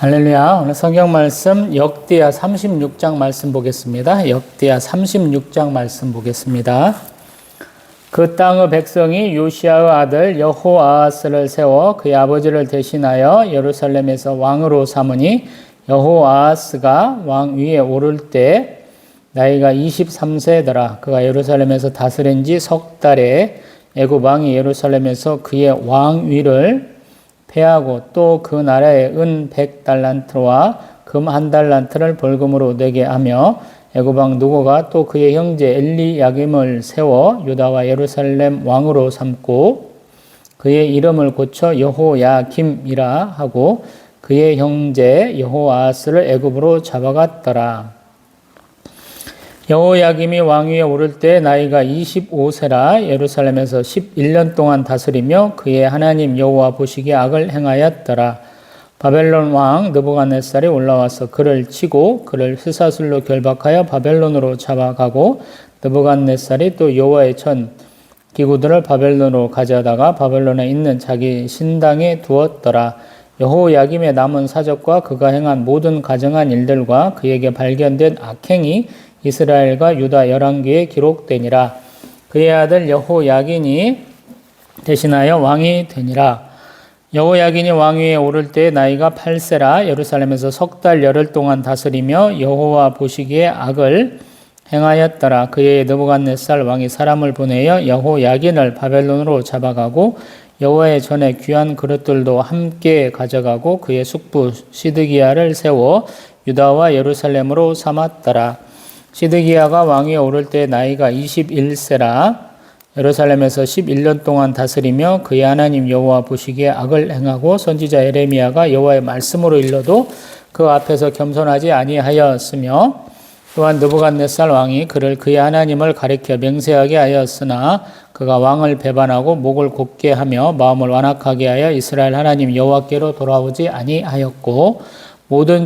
할렐루야. 오늘 성경 말씀 역대하 36장 말씀 보겠습니다. 역대하 36장 말씀 보겠습니다. 그 땅의 백성이 요시아의 아들 여호아하스를 세워 그의 아버지를 대신하여 예루살렘에서 왕으로 삼으니 여호아하스가 왕 위에 오를 때 나이가 23세더라. 그가 예루살렘에서 다스린 지 석 달에 애굽 왕이 예루살렘에서 그의 왕위를 패하고 또 그 나라에 은 100달란트와 금 1달란트를 벌금으로 내게 하며 애굽 왕 누고가 또 그의 형제 엘리야김을 세워 유다와 예루살렘 왕으로 삼고 그의 이름을 고쳐 여호야김이라 하고 그의 형제 여호아하스를 애굽으로 잡아갔더라. 여호야김이 왕위에 오를 때 나이가 25세라 예루살렘에서 11년 동안 다스리며 그의 하나님 여호와 보시기에 악을 행하였더라. 바벨론 왕 느부갓네살이 올라와서 그를 치고 그를 쇠사슬로 결박하여 바벨론으로 잡아가고 느부갓네살이 또 여호와의 전 기구들을 바벨론으로 가져다가 바벨론에 있는 자기 신당에 두었더라. 여호야김의 남은 사적과 그가 행한 모든 가증한 일들과 그에게 발견된 악행이 이스라엘과 유다 열왕기에 기록되니라. 그의 아들 여호야긴이 대신하여 왕이 되니라. 여호야긴이 왕위에 오를 때 나이가 8세라 예루살렘에서 석 달 열흘 동안 다스리며 여호와 보시기에 악을 행하였더라. 그의 느부갓네살 왕이 사람을 보내어 여호야긴을 바벨론으로 잡아가고 여호와의 전에 귀한 그릇들도 함께 가져가고 그의 숙부 시드기야를 세워 유다와 예루살렘으로 삼았더라. 시드기야가 왕위에 오를 때 나이가 21세라 예루살렘에서 11년 동안 다스리며 그의 하나님 여호와 보시기에 악을 행하고 선지자 예레미야가 여호와의 말씀으로 일러도 그 앞에서 겸손하지 아니하였으며 또한 느부갓네살 왕이 그를 그의 하나님을 가리켜 맹세하게 하였으나 그가 왕을 배반하고 목을 곧게 하며 마음을 완악하게 하여 이스라엘 하나님 여호와께로 돌아오지 아니하였고 모든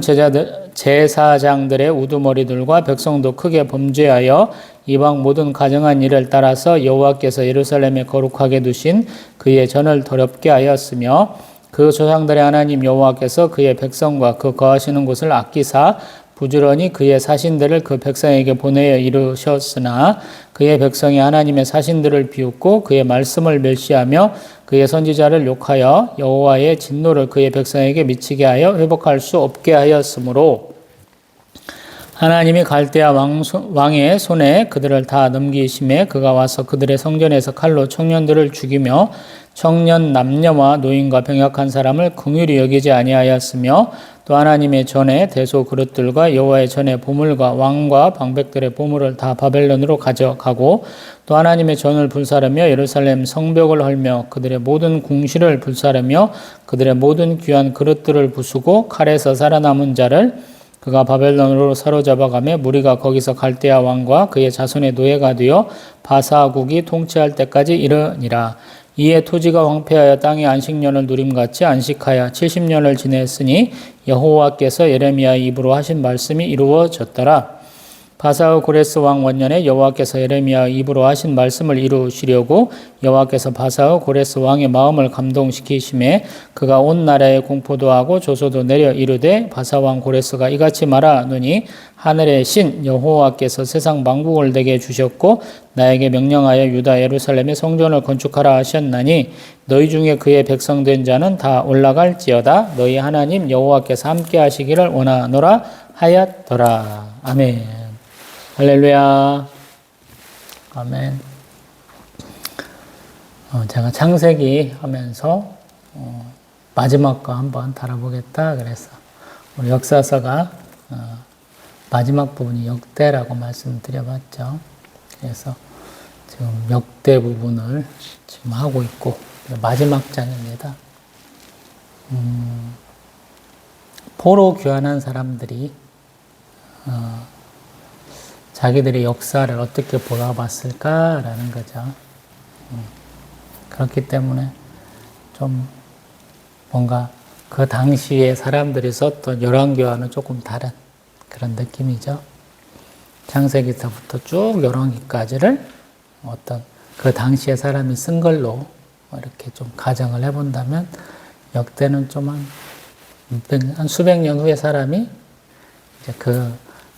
제사장들의 우두머리들과 백성도 크게 범죄하여 이방 모든 가증한 일을 따라서 여호와께서 예루살렘에 거룩하게 두신 그의 전을 더럽게 하였으며 그 조상들의 하나님 여호와께서 그의 백성과 그 거하시는 곳을 아끼사 부지런히 그의 사신들을 그 백성에게 보내어 이루셨으나 그의 백성이 하나님의 사신들을 비웃고 그의 말씀을 멸시하며 그의 선지자를 욕하여 여호와의 진노를 그의 백성에게 미치게 하여 회복할 수 없게 하였으므로 하나님이 갈대아 왕의 손에 그들을 다 넘기심에 그가 와서 그들의 성전에서 칼로 청년들을 죽이며 청년 남녀와 노인과 병약한 사람을 긍휼히 여기지 아니하였으며 또 하나님의 전에 대소 그릇들과 여호와의 전에 보물과 왕과 방백들의 보물을 다 바벨론으로 가져가고 또 하나님의 전을 불사르며 예루살렘 성벽을 헐며 그들의 모든 궁실을 불사르며 그들의 모든 귀한 그릇들을 부수고 칼에서 살아남은 자를 그가 바벨론으로 사로잡아가며 무리가 거기서 갈대아 왕과 그의 자손의 노예가 되어 바사국이 통치할 때까지 이르니라. 이에 토지가 황폐하여 땅이 안식년을 누림같이 안식하여 70년을 지냈으니 여호와께서 예레미야의 입으로 하신 말씀이 이루어졌더라. 바사의 고레스 왕 원년에 여호와께서 예레미야의 입으로 하신 말씀을 이루시려고 여호와께서 바사의 고레스 왕의 마음을 감동시키심에 그가 온 나라에 공포도 하고 조소도 내려 이르되 바사 왕 고레스가 이같이 말하노니 하늘의 신 여호와께서 세상 만국을 내게 주셨고 나에게 명령하여 유다 예루살렘의 성전을 건축하라 하셨나니 너희 중에 그의 백성 된 자는 다 올라갈지어다. 너희 하나님 여호와께서 함께 하시기를 원하노라 하였더라. 아멘. 할렐루야. 아멘. 제가 창세기 하면서 마지막 거 한번 다뤄보겠다 그래서 우리 역사서가 마지막 부분이 역대라고 말씀드려봤죠. 그래서 지금 역대 부분을 지금 하고 있고 마지막 장입니다. 포로 귀환한 사람들이 자기들의 역사를 어떻게 보아봤을까라는 거죠. 그렇기 때문에 좀 뭔가 그 당시에 사람들이 썼던 열왕기와는 조금 다른 그런 느낌이죠. 창세기서부터 쭉 열왕기까지를 어떤 그 당시에 사람이 쓴 걸로 이렇게 좀 가정을 해본다면 역대는 좀 한 한 수백 년 후에 사람이 이제 그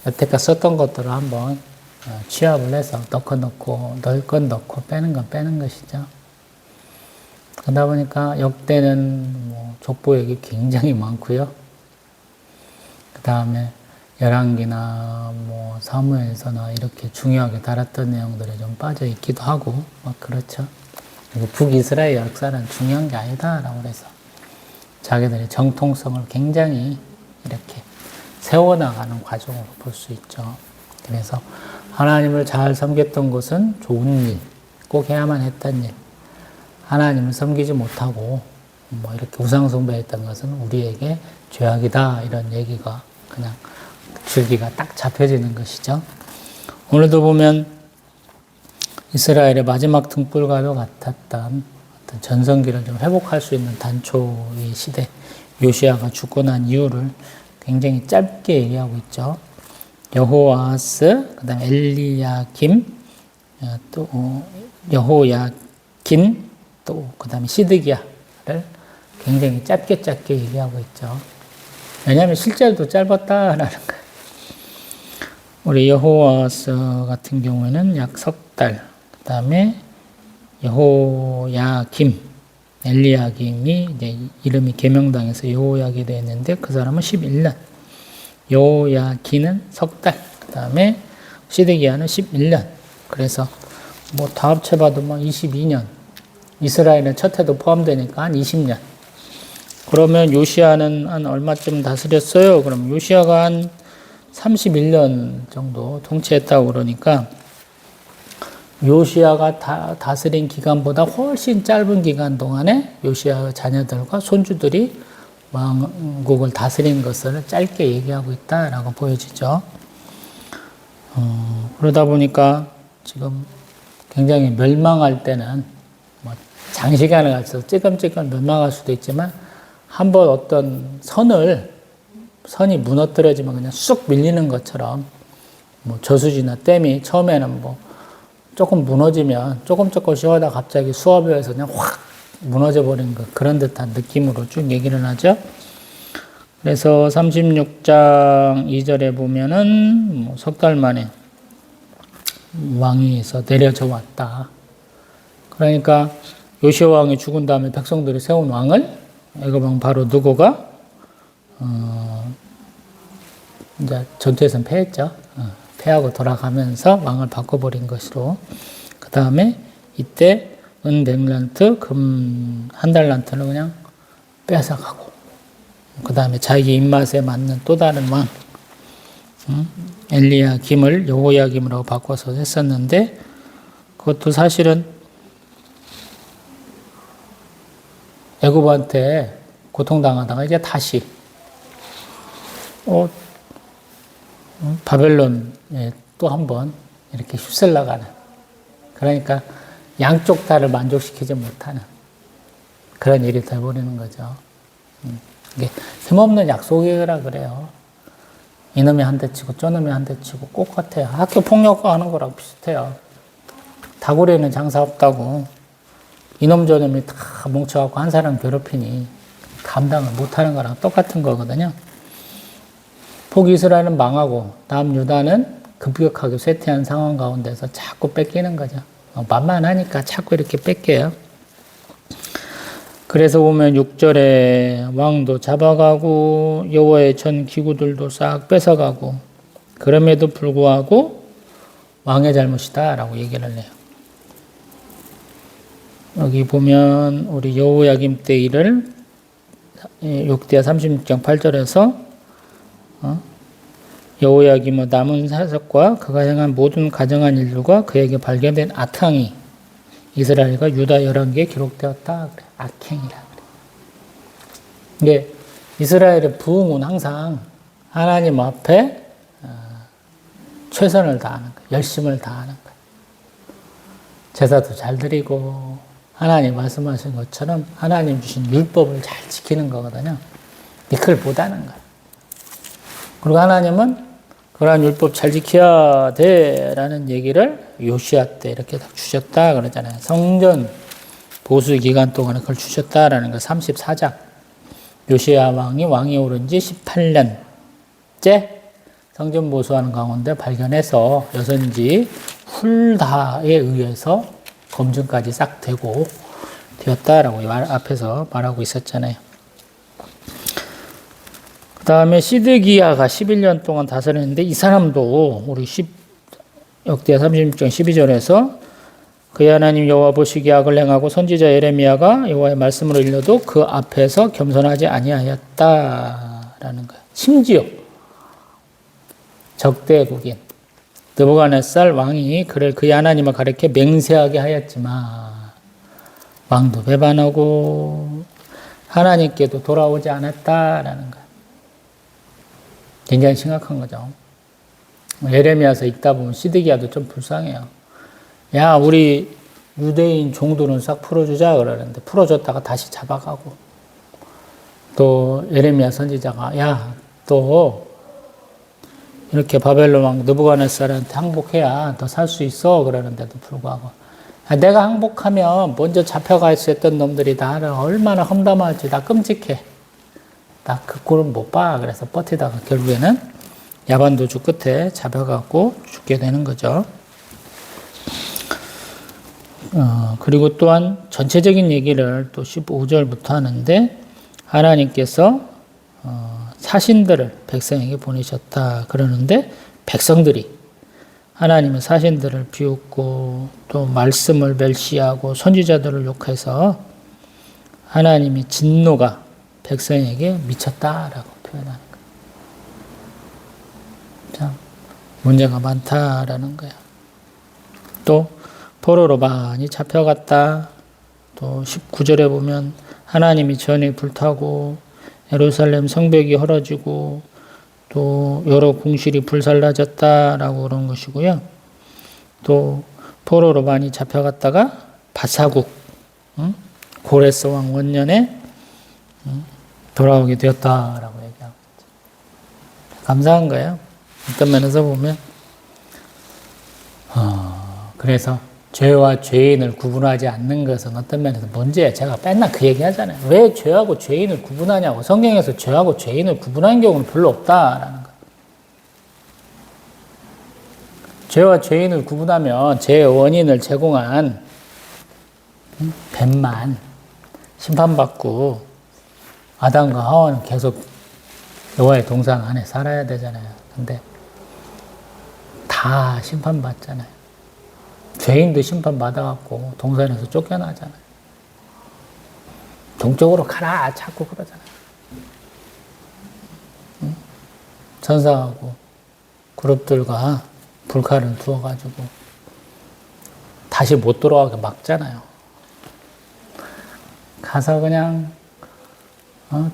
여태껏 썼던 것들을 한번 취합을 해서 넣을 건 넣고 빼는 건 빼는 것이죠. 그러다 보니까 역대는 뭐 족보액이 굉장히 많고요. 그 다음에 열왕기나 뭐 사무엘서나 이렇게 중요하게 다뤘던 내용들이 좀 빠져 있기도 하고 막 그렇죠. 그리고 북이스라엘 역사는 중요한 게 아니다라고 그래서 자기들의 정통성을 굉장히 이렇게 세워나가는 과정으로 볼 수 있죠. 그래서 하나님을 잘 섬겼던 것은 좋은 일, 꼭 해야만 했던 일. 하나님을 섬기지 못하고 뭐 이렇게 우상숭배했던 것은 우리에게 죄악이다 이런 얘기가 그냥 줄기가 딱 잡혀지는 것이죠. 오늘도 보면 이스라엘의 마지막 등불과도 같았던 어떤 전성기를 좀 회복할 수 있는 단초의 시대, 요시아가 죽고 난 이유를 굉장히 짧게 얘기하고 있죠. 여호아스, 그 다음에 엘리야김, 또 여호야긴, 또 그 다음에 시드기야를 굉장히 짧게 얘기하고 있죠. 왜냐하면 실제로도 짧았다라는 거예요. 우리 여호아스 같은 경우에는 약 석 달, 그 다음에 여호야김, 엘리야김이 이제 이름이 개명당해서 여호야게 되었는데 그 사람은 11년, 여호야기는 석 달, 그 다음에 시드기야는 11년. 그래서 뭐 다 합쳐봐도 뭐 22년. 이스라엘은 첫 해도 포함되니까 한 20년. 그러면 요시아는 한 얼마쯤 다스렸어요? 그럼 요시아가 한 31년 정도 통치했다고 그러니까 요시아가 다스린 기간보다 훨씬 짧은 기간 동안에 요시아 자녀들과 손주들이 왕국을 다스린 것을 짧게 얘기하고 있다라고 보여지죠. 그러다 보니까 지금 굉장히 멸망할 때는 뭐 장시간을 가서 찌끔찌끔 멸망할 수도 있지만 한번 어떤 선이 무너뜨려지면 그냥 쑥 밀리는 것처럼 뭐 저수지나 댐이 처음에는 뭐 조금 무너지면 조금 쉬어다 갑자기 수압에서 그냥 확 무너져 버린 것 그런 듯한 느낌으로 쭉 얘기를 하죠. 그래서 36장 2절에 보면은 뭐 석 달 만에 왕위에서 내려져 왔다. 그러니까 요시아 왕이 죽은 다음에 백성들이 세운 왕을 애굽 왕 바로 느고가 이제 전투에서는 패했죠. 패하고 돌아가면서 왕을 바꿔버린 것으로. 그 다음에 이때 은 100란트, 금 1달란트를 그냥 뺏어가고. 그 다음에 자기 입맛에 맞는 또 다른 왕, 엘리야김을 여호야김으로 바꿔서 했었는데 그것도 사실은 애굽한테 고통당하다가 이제 다시 바벨론에 또 한 번 이렇게 휩쓸려가는, 그러니까 양쪽 다를 만족시키지 못하는 그런 일이 돼버리는 거죠. 이게 힘없는 약속이라 그래요. 이놈이 한 대 치고 저놈이 한 대 치고 똑같아요. 학교 폭력하는 거랑 비슷해요. 다구리에는 장사 없다고 이놈 저놈이 다 뭉쳐갖고 한 사람 괴롭히니 감당을 못하는 거랑 똑같은 거거든요. 북이스라엘은 망하고 남유다는 급격하게 쇠퇴한 상황 가운데서 자꾸 뺏기는 거죠. 만만하니까 자꾸 이렇게 뺏겨요. 그래서 보면 6절에 왕도 잡아가고 여호와의 전 기구들도 싹 뺏어가고 그럼에도 불구하고 왕의 잘못이다 라고 얘기를 해요. 여기 보면 우리 여호야김 때 일을 6대 36장 8절에서 여호야김의 남은 사적과 그가 행한 모든 가정한 일들과 그에게 발견된 악행이 이스라엘과 유다 11개에 기록되었다. 그래. 악행이라 그래. 이게 이스라엘의 부흥은 항상 하나님 앞에 최선을 다하는 거예요. 열심을 다하는 거예요. 제사도 잘 드리고 하나님 말씀하신 것처럼 하나님 주신 율법을 잘 지키는 거거든요. 그걸 못하는 거예요. 그리고 하나님은 그러한 율법 잘 지켜야 돼라는 얘기를 요시아 때 이렇게 딱 주셨다 그러잖아요. 성전 보수 기간 동안에 그걸 주셨다라는 거 34장. 요시야 왕이 오른 지 18년째 성전 보수하는 가운데 발견해서 여선지 훌다에 의해서 검증까지 싹 되었다라고 앞에서 말하고 있었잖아요. 그 다음에 시드기야가 11년 동안 다스렸는데 이 사람도 우리 역대하 36장 12절에서 그의 하나님 여호와 보시기에 악을 행하고 선지자 예레미야가 여호와의 말씀으로 일러도 그 앞에서 겸손하지 아니하였다라는 거예요. 심지어 적대국인 느부갓네살 왕이 그를 그의 하나님을 가리켜 맹세하게 하였지만 왕도 배반하고 하나님께도 돌아오지 않았다라는 거예요. 굉장히 심각한 거죠. 예레미야서 읽다 보면 시드기야도 좀 불쌍해요. 야, 우리 유대인 종들은 싹 풀어주자 그러는데 풀어줬다가 다시 잡아가고, 또 예레미야 선지자가 야, 또 이렇게 바벨론 왕 느부갓네살한테 항복해야 더 살 수 있어 그러는데도 불구하고, 야, 내가 항복하면 먼저 잡혀가 있었던 놈들이 나를 얼마나 험담할지 나 끔찍해. 나 그 꼴은 못 봐. 그래서 버티다가 결국에는 야반도주 끝에 잡혀가고 죽게 되는 거죠. 그리고 또한 전체적인 얘기를 또 15절부터 하는데, 하나님께서 사신들을 백성에게 보내셨다 그러는데, 백성들이 하나님의 사신들을 비웃고 또 말씀을 멸시하고 선지자들을 욕해서 하나님의 진노가 백성에게 미쳤다라고 표현하는 거예요. 참 문제가 많다라는 거예요. 또 포로로 많이 잡혀갔다. 또 19절에 보면 하나님이 전에 불타고 예루살렘 성벽이 헐어지고 또 여러 궁실이 불살라졌다라고 그런 것이고요. 또 포로로 많이 잡혀갔다가 바사국 고레스 왕 원년에 돌아오게 되었다라고 얘기하고 있죠. 감사한 거예요. 어떤 면에서 보면 그래서 죄와 죄인을 구분하지 않는 것은 어떤 면에서 문제예요. 제가 맨날 그 얘기 하잖아요. 왜 죄하고 죄인을 구분하냐고. 성경에서 죄하고 죄인을 구분한 경우는 별로 없다라는 거예요. 죄와 죄인을 구분하면 죄의 원인을 제공한 뱀만 심판받고 아담과 하와는 계속 여호와의 동상 안에 살아야 되잖아요. 근데 다 심판받잖아요. 죄인도 심판받아갖고 동산에서 쫓겨나잖아요. 동쪽으로 가라 자꾸 그러잖아요. 천사하고 그룹들과 불칼을 두어가지고 다시 못 돌아가게 막잖아요. 가서 그냥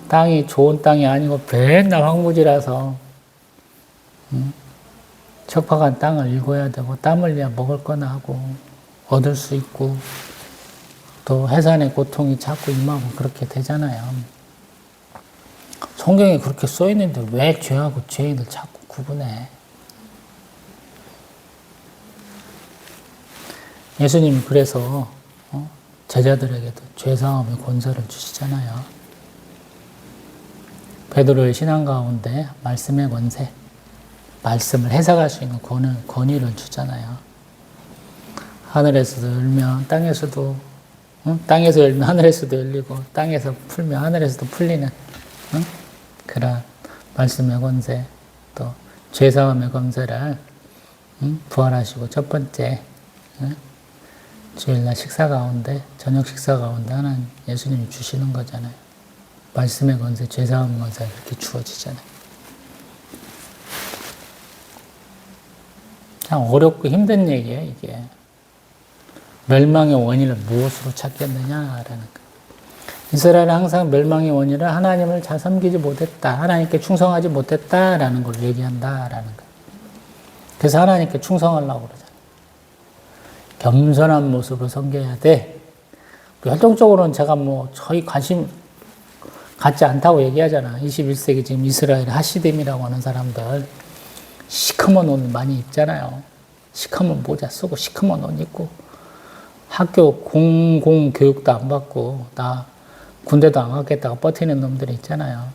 땅이 좋은 땅이 아니고 맨날 황무지라서 척박한 땅을 일궈야 되고 땀 흘려야 먹을 거나 하고 얻을 수 있고 또 해산의 고통이 자꾸 임하고 그렇게 되잖아요. 성경에 그렇게 써있는데 왜 죄하고 죄인을 자꾸 구분해? 예수님이 그래서 제자들에게도 죄사함의 권세를 주시잖아요. 베드로의 신앙 가운데 말씀의 권세, 말씀을 해석할 수 있는 권위를 주잖아요. 하늘에서도 열면 땅에서도, 땅에서 열면 하늘에서도 열리고 땅에서 풀면 하늘에서도 풀리는 그런 말씀의 권세, 또 죄사함의 권세를 부활하시고 첫 번째 주일날 식사 가운데, 저녁 식사 가운데 하나님 예수님이 주시는 거잖아요. 말씀의 권세, 죄사함의 권세가 그렇게 주어지잖아요. 참 어렵고 힘든 얘기예요, 이게. 멸망의 원인을 무엇으로 찾겠느냐라는 거. 이스라엘은 항상 멸망의 원인을 하나님을 잘 섬기지 못했다, 하나님께 충성하지 못했다라는 걸 얘기한다라는 거. 그래서 하나님께 충성하려고 그러잖아요. 겸손한 모습을 섬겨야 돼. 활동적으로는 제가 저희 관심 갖지 않다고 얘기하잖아. 21세기 지금 이스라엘 하시딤이라고 하는 사람들 시커먼 옷 많이 입잖아요. 시커먼 모자 쓰고 시커먼 옷 입고 학교 공공교육도 안 받고 나 군대도 안 갔겠다고 버티는 놈들이 있잖아요.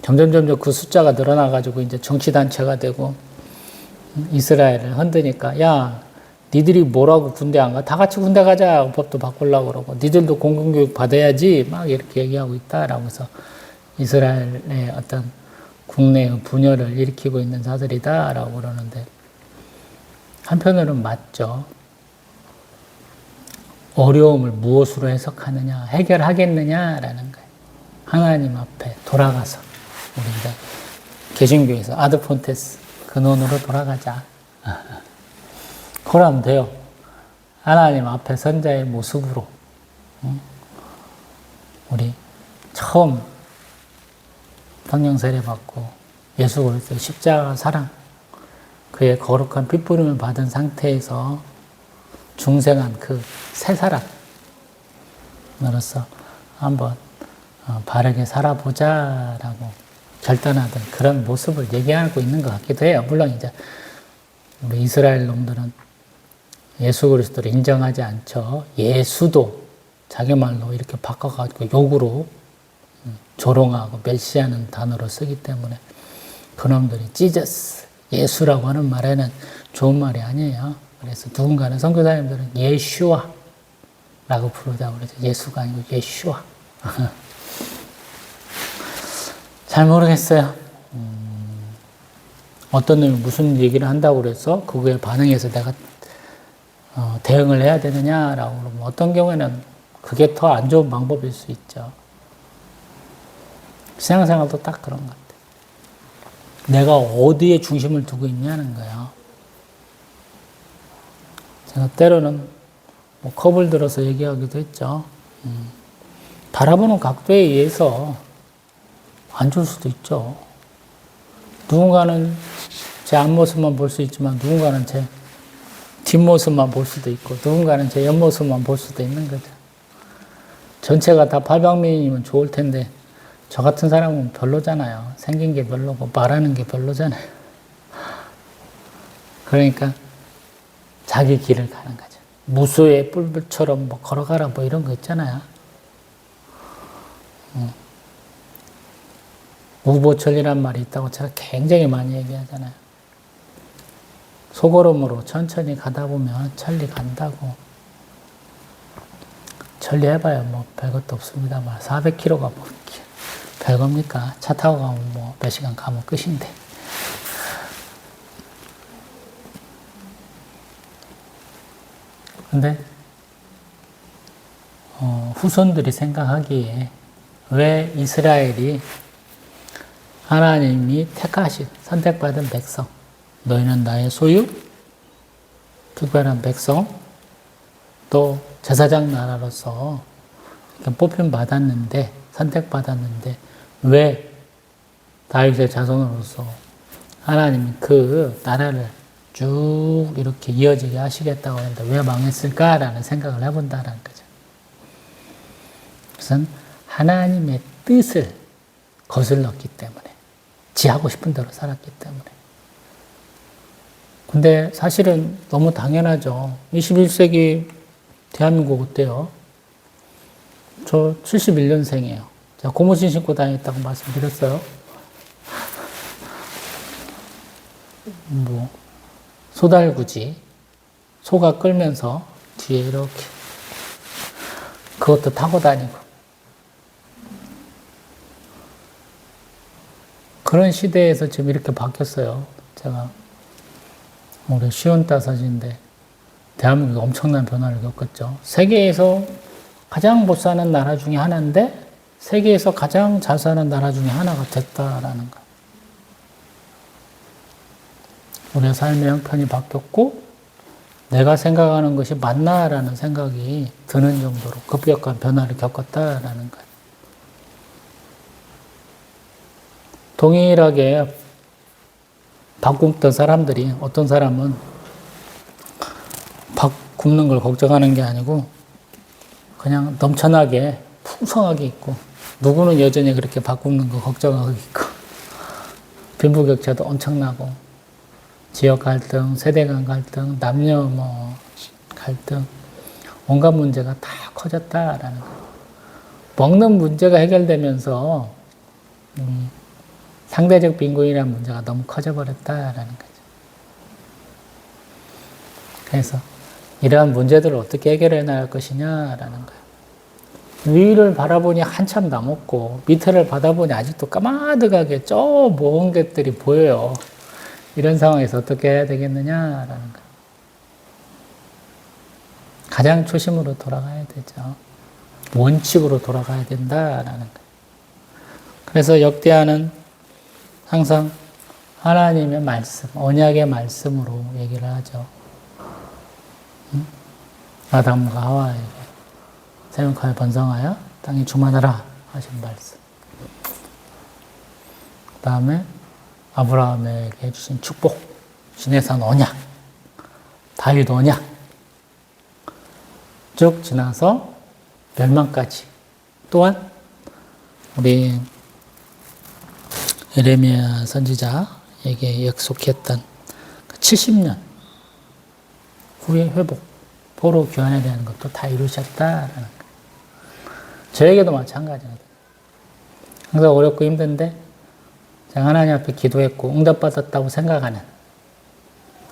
점점 그 숫자가 늘어나가지고 이제 정치단체가 되고 이스라엘을 흔드니까 야 니들이 뭐라고 군대 안 가? 다 같이 군대 가자. 법도 바꾸려고 그러고 니들도 공군교육 받아야지 막 이렇게 얘기하고 있다라고 해서 이스라엘의 어떤 국내의 분열을 일으키고 있는 자들이다라고 그러는데 한편으로는 맞죠. 어려움을 무엇으로 해석하느냐, 해결하겠느냐라는 거예요. 하나님 앞에 돌아가서 우리 이제 개신교에서 아드폰테스 근원으로 돌아가자. 그러면 돼요. 하나님 앞에 선자의 모습으로 우리 처음 성령 세례 받고 예수 그리스도의 십자가 사랑 그의 거룩한 핏부림을 받은 상태에서 중생한 그 새 사람으로서 한번 바르게 살아보자라고 결단하던 그런 모습을 얘기하고 있는 것 같기도 해요. 물론 이제 우리 이스라엘 놈들은 예수 그리스도를 인정하지 않죠. 예수도 자기 말로 이렇게 바꿔가지고 욕으로 조롱하고 멸시하는 단어로 쓰기 때문에 그놈들이 지저스, 예수라고 하는 말에는 좋은 말이 아니에요. 그래서 누군가는 선교사님들은 예슈아라고 부르자고 그러죠. 예수가 아니고 예슈아. 잘 모르겠어요. 어떤 놈이 무슨 얘기를 한다고 그래서 그거에 반응해서 내가 대응을 해야 되느냐라고 그러면 어떤 경우에는 그게 더 안 좋은 방법일 수 있죠. 신앙생활도 딱 그런 것 같아요. 내가 어디에 중심을 두고 있냐는 거예요. 제가 때로는 뭐 컵을 들어서 얘기하기도 했죠. 바라보는 각도에 의해서 안 좋을 수도 있죠. 누군가는 제 앞모습만 볼 수 있지만 누군가는 제 뒷모습만 볼 수도 있고 누군가는 제 옆모습만 볼 수도 있는 거죠. 전체가 다 팔방미인이면 좋을 텐데 저 같은 사람은 별로잖아요. 생긴 게 별로고 말하는 게 별로잖아요. 그러니까 자기 길을 가는 거죠. 무소의 뿔처럼 뭐 걸어가라 뭐 이런 거 있잖아요. 우보철이란 말이 있다고 제가 굉장히 많이 얘기하잖아요. 소걸음으로 천천히 가다 보면 천리 간다고. 천리 해봐야 뭐 별것도 없습니다만 400km가 뭐 별겁니까? 차 타고 가면 뭐 몇 시간 가면 끝인데. 근데 후손들이 생각하기에 왜 이스라엘이 하나님이 택하신 선택받은 백성, 너희는 나의 소유, 특별한 백성, 또 제사장 나라로서 뽑힘 받았는데, 선택받았는데 왜 다윗의 자손으로서 하나님이 그 나라를 쭉 이렇게 이어지게 하시겠다고 했는데 왜 망했을까라는 생각을 해본다는 거죠. 우선 하나님의 뜻을 거슬렀기 때문에, 지 하고 싶은 대로 살았기 때문에. 근데 사실은 너무 당연하죠. 21세기 대한민국 어때요? 저 71년생이에요. 제가 고무신 신고 다녔다고 말씀드렸어요. 뭐 소달구지, 소가 끌면서 뒤에 이렇게 그것도 타고 다니고 그런 시대에서 지금 이렇게 바뀌었어요. 제가 올해 55인데 대한민국이 엄청난 변화를 겪었죠. 세계에서 가장 못 사는 나라 중에 하나인데 세계에서 가장 잘 사는 나라 중에 하나가 됐다라는 거예요. 우리의 삶의 형편이 바뀌었고 내가 생각하는 것이 맞나라는 생각이 드는 정도로 급격한 변화를 겪었다라는 거예요. 동일하게 밥 굶던 사람들이 어떤 사람은 밥 굶는 걸 걱정하는 게 아니고 그냥 넘쳐나게 풍성하게 있고 누구는 여전히 그렇게 밥 굶는 거 걱정하고 있고 빈부격차도 엄청나고 지역 갈등, 세대 간 갈등, 남녀 갈등 온갖 문제가 다 커졌다라는 거예요. 먹는 문제가 해결되면서 상대적 빈곤이라는 문제가 너무 커져버렸다라는 거죠. 그래서 이러한 문제들을 어떻게 해결해 나갈 것이냐라는 거예요. 위를 바라보니 한참 남았고 밑을 바라보니 아직도 까마득하게 저 먼 것들이 보여요. 이런 상황에서 어떻게 해야 되겠느냐라는 거예요. 가장 초심으로 돌아가야 되죠. 원칙으로 돌아가야 된다라는 거예요. 그래서 역대하는 항상 하나님의 말씀, 언약의 말씀으로 얘기를 하죠. 아담과 하와에게 생육하여 번성하여 땅에 충만하라 하신 말씀. 그 다음에 아브라함에게 해주신 축복, 시내산 언약, 다윗 언약 쭉 지나서 멸망까지. 또한 우리 예레미야 선지자에게 약속했던 70년 후의 회복, 포로 귀환에 대한 것도 다 이루셨다라는 거예요. 저에게도 마찬가지거든요. 항상 어렵고 힘든데 제가 하나님 앞에 기도했고 응답받았다고 생각하는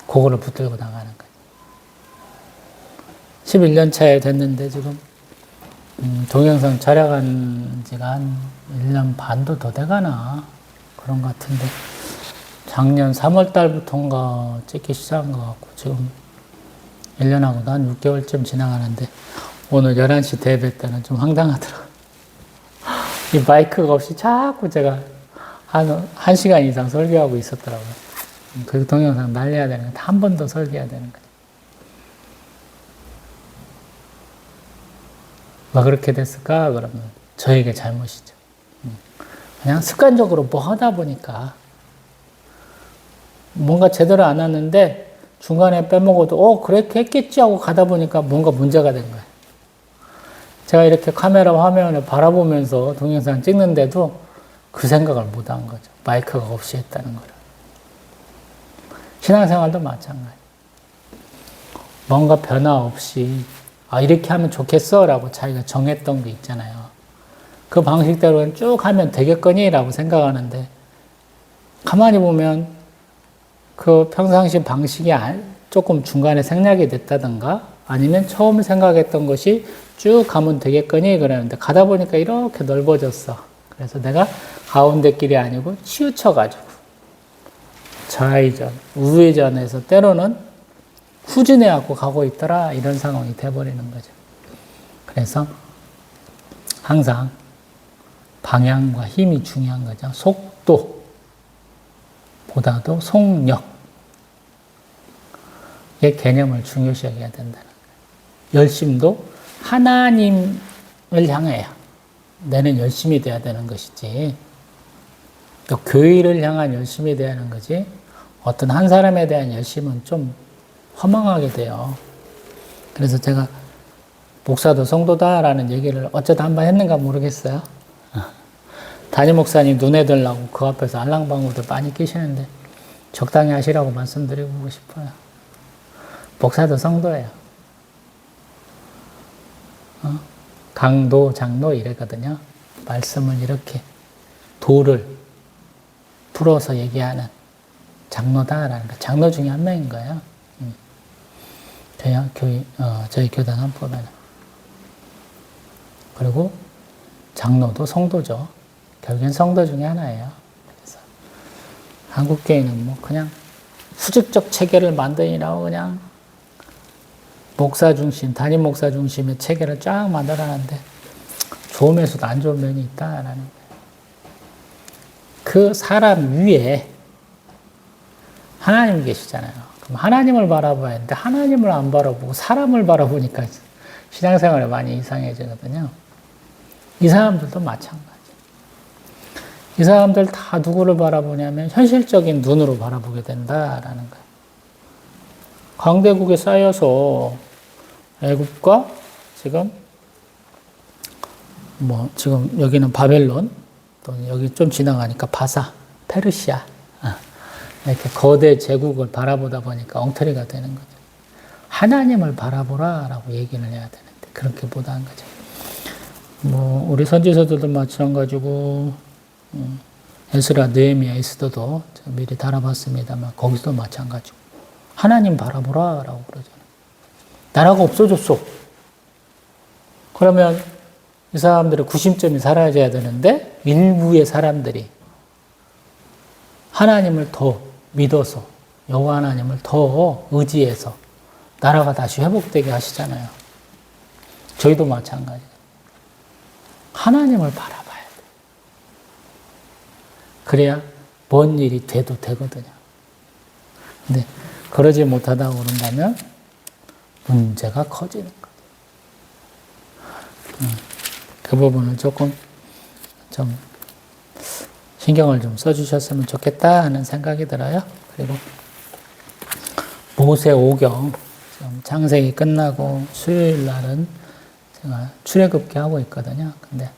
그거를 붙들고 나가는 거예요. 11년 차에 됐는데 지금 동영상 촬영한 지가 한 1년 반도 더 돼가나 그런 것 같은데 작년 3월 달부터인가 찍기 시작한 것 같고 지금 1년하고도 한 6개월쯤 지나가는데 오늘 11시 대회 때는 좀 황당하더라고요. 이 마이크가 없이 자꾸 제가 한 1시간 이상 설교하고 있었더라고요. 그 동영상 날려야 되는 거, 한 번 더 설교해야 되는 거죠. 왜 그렇게 됐을까? 그러면 저에게 잘못이죠. 그냥 습관적으로 뭐 하다 보니까 뭔가 제대로 안 하는데 중간에 빼먹어도 그렇게 했겠지 하고 가다 보니까 뭔가 문제가 된 거예요. 제가 이렇게 카메라 화면을 바라보면서 동영상 찍는데도 그 생각을 못 한 거죠. 마이크가 없이 했다는 거를. 신앙생활도 마찬가지. 뭔가 변화 없이 이렇게 하면 좋겠어 라고 자기가 정했던 게 있잖아요. 그 방식대로 쭉 하면 되겠거니 라고 생각하는데 가만히 보면 그 평상시 방식이 조금 중간에 생략이 됐다든가 아니면 처음 생각했던 것이 쭉 가면 되겠거니 그러는데 가다 보니까 이렇게 넓어졌어. 그래서 내가 가운데 길이 아니고 치우쳐가지고 좌회전, 우회전해서 때로는 후진해갖고 가고 있더라 이런 상황이 돼버리는 거죠. 그래서 항상 방향과 힘이 중요한 거죠. 속도보다도 속력 의 개념을 중요시 여겨야 된다는 거예요. 열심도 하나님을 향해야 내는 열심이 돼야 되는 것이지 또 교회를 향한 열심이 돼야 하는 거지 어떤 한 사람에 대한 열심은 좀 허망하게 돼요. 그래서 제가 목사도 성도다라는 얘기를 어쩌다 한번 했는가 모르겠어요. 담임 목사님 눈에 들라고 그 앞에서 알랑방구들 많이 끼시는데 적당히 하시라고 말씀드리고 싶어요. 목사도 성도예요. 강도, 장로 이랬거든요. 말씀을 이렇게 도를 풀어서 얘기하는 장로다라는 거. 장로 중에 한 명인 거예요. 저희 교단 헌법에는. 그리고 장로도 성도죠. 결국엔 성도 중에 하나예요. 그래서 한국교회는 뭐 그냥 수직적 체계를 만드니라고 그냥 목사 중심, 담임 목사 중심의 체계를 쫙 만들어놨는데 좋으면서도 안 좋은 면이 있다라는 거예요. 그 사람 위에 하나님이 계시잖아요. 그럼 하나님을 바라봐야 하는데 하나님을 안 바라보고 사람을 바라보니까 신앙생활이 많이 이상해지거든요. 이 사람들도 마찬가지. 이 사람들 다 누구를 바라보냐면 현실적인 눈으로 바라보게 된다라는 거예요. 강대국에 쌓여서 애굽과 지금 지금 여기는 바벨론 또 여기 좀 지나가니까 바사, 페르시아 이렇게 거대 제국을 바라보다 보니까 엉터리가 되는 거죠. 하나님을 바라보라라고 얘기를 해야 되는데 그렇게 못한 거죠. 뭐 우리 선지서들도 마찬가지고 에스라, 느헤미야, 에스더도 미리 달아봤습니다만 거기서도 마찬가지고 하나님 바라보라라고 그러잖아요. 나라가 없어졌어. 그러면 이 사람들의 구심점이 사라져야 되는데 일부의 사람들이 하나님을 더 믿어서 여호와 하나님을 더 의지해서 나라가 다시 회복되게 하시잖아요. 저희도 마찬가지예요. 하나님을 바라봐야 돼. 그래야 뭔 일이 돼도 되거든요. 근데 그러지 못하다고 그런다면 문제가 커지는 거예요. 그 부분을 조금 좀 신경을 좀 써주셨으면 좋겠다 하는 생각이 들어요. 그리고 모세 오경 창세기 끝나고 수요일 날은 제가 출애굽기 하고 있거든요. 근데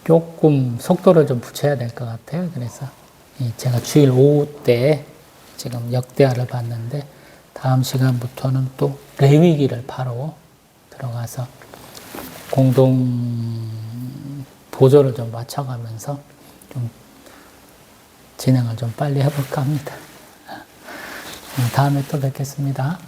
조금 속도를 좀 붙여야 될 것 같아요. 그래서 제가 주일 오후 때 지금 역대하를 봤는데 다음 시간부터는 또 레위기를 바로 들어가서 공동 보조를 좀 맞춰가면서 좀 진행을 좀 빨리 해볼까 합니다. 다음에 또 뵙겠습니다.